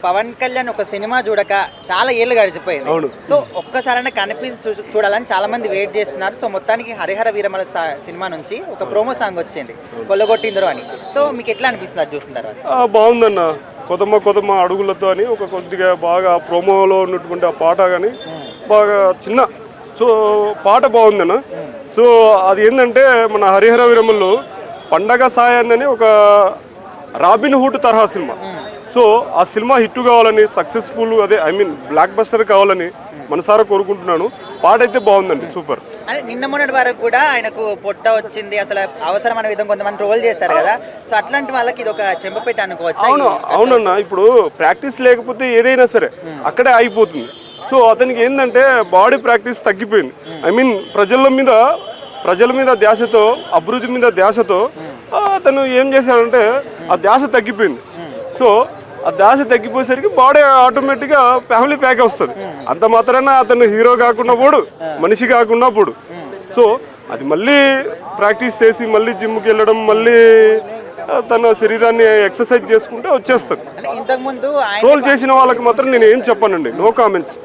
పవన్ కళ్యాణ్ ఒక సినిమా చూడక చాలా ఏళ్ళు గడిచిపోయింది. సో ఒక్కసారైనా కనిపించి చూడాలని చాలా మంది వెయిట్ చేస్తున్నారు. సో మొత్తానికి హరిహర వీరమల సినిమా నుంచి ఒక ప్రోమో సాంగ్ వచ్చింది, కొల్లగొట్టిందరు అని. సో మీకు ఎట్లా అనిపిస్తుంది అది చూసిన తర్వాత? బాగుందన్న, కొత్తమ్మ అడుగులతో అని ఒక కొద్దిగా బాగా ప్రోమోలో ఉన్నటువంటి ఆ పాట కానీ బాగా చిన్న సో పాట బాగుందన్న. సో అది ఏంటంటే మన హరిహర వీరమల్లో పండగ సాయాన్ని అని ఒక రాబిన్ హుడ్ తరహా సినిమా. సో ఆ సినిమా హిట్ కావాలని, సక్సెస్ఫుల్ బ్లాక్ బస్టర్ కావాలని మనసారా కోరుకుంటున్నాను. పాట అయితే బాగుందండి, సూపర్. అంటే నిన్న మొన్నటి వరకు కూడా ఆయనకు పొట్ట వచ్చింది, అసలు అవసరమైన విధంగా కొంతమంది ట్రోల్ చేశారు కదా. సో అట్లాంటి వాళ్ళకి ఇది ఒక చెంపపెట్టి అనుకోవచ్చు. అవునన్నా, ఇప్పుడు ప్రాక్టీస్ లేకపోతే ఏదైనా సరే అక్కడే ఆగిపోతుంది. సో అతనికి ఏంటంటే బాడీ ప్రాక్టీస్ తగ్గిపోయింది. ప్రజల మీద ధ్యాసతో, అభివృద్ధి మీద ధ్యాసతో అతను ఏం చేశాడంటే ఆ ధ్యాస తగ్గిపోయింది. సో ఆ ధ్యాస తగ్గిపోయేసరికి బాడీ ఆటోమేటిక్గా ఫ్యామిలీ ప్యాక్ వస్తుంది. అంత మాత్రాన అతను హీరో కాకుండా పోడు, మనిషి కాకుండా పోడు. సో అది మళ్ళీ ప్రాక్టీస్ చేసి మళ్ళీ జిమ్కి వెళ్ళడం, మళ్ళీ తన శరీరాన్ని ఎక్సర్సైజ్ చేసుకుంటే వచ్చేస్తుంది. ట్రోల్ చేసిన వాళ్ళకి మాత్రం నేను ఏం చెప్పానండి, నో కామెంట్స్.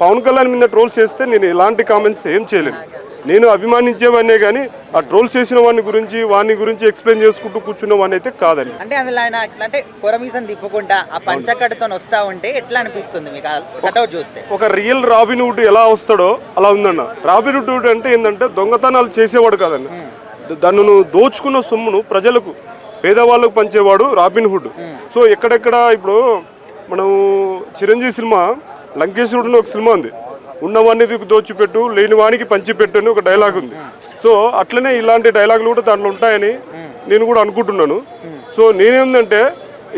పవన్ కళ్యాణ్ మీద ట్రోల్ చేస్తే నేను ఎలాంటి కామెంట్స్ ఏం చేయలేను. నేను అభిమానించేవాడినే కానీ ఆ ట్రోల్ చేసిన వాని గురించి ఎక్స్ప్లెయిన్ చేసుకుంటూ కూర్చున్న వాడిని అయితే కాదండి. అంటే అందులో ఆయన అంటే కొరమీసం తిప్పుకుంటా ఆ పంచకట్టుతో వస్తా ఉంటే ఎట్లా అనిపిస్తుంది మీకు కటౌట్ చూస్తే? ఒక రియల్ రాబిన్ హుడ్ ఎలా వస్తాడో అలా ఉందన్న. రాబిన్ హుడ్ అంటే ఏంటంటే దొంగతనాలు చేసేవాడు కాదండి, దాన్ని దోచుకున్న సొమ్మును ప్రజలకు, పేదవాళ్ళకు పంచేవాడు రాబిన్ హుడ్. సో ఎక్కడెక్కడ ఇప్పుడు మనం చిరంజీవి సినిమా లంకేశ్వరుడు ఒక సినిమా ఉంది, ఉన్నవాన్ని దోచిపెట్టు, లేని వానికి పంచిపెట్టు అని ఒక డైలాగ్ ఉంది. సో అట్లనే ఇలాంటి డైలాగులు కూడా దాంట్లో ఉంటాయని నేను కూడా అనుకుంటున్నాను. సో నేనేందంటే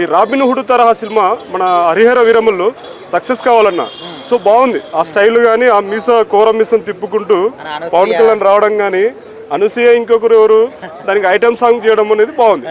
ఈ రాబిన్ హుడ్ తరహా సినిమా మన హరిహర వీరమల్లో సక్సెస్ కావాలన్నా. సో బాగుంది ఆ స్టైల్ కానీ, ఆ కోర మీసం తిప్పుకుంటూ పవన్ కళ్యాణ్ రావడం కానీ, అనసూయ ఇంకొకరు ఎవరు దానికి ఐటమ్ సాంగ్ చేయడం అనేది బాగుంది.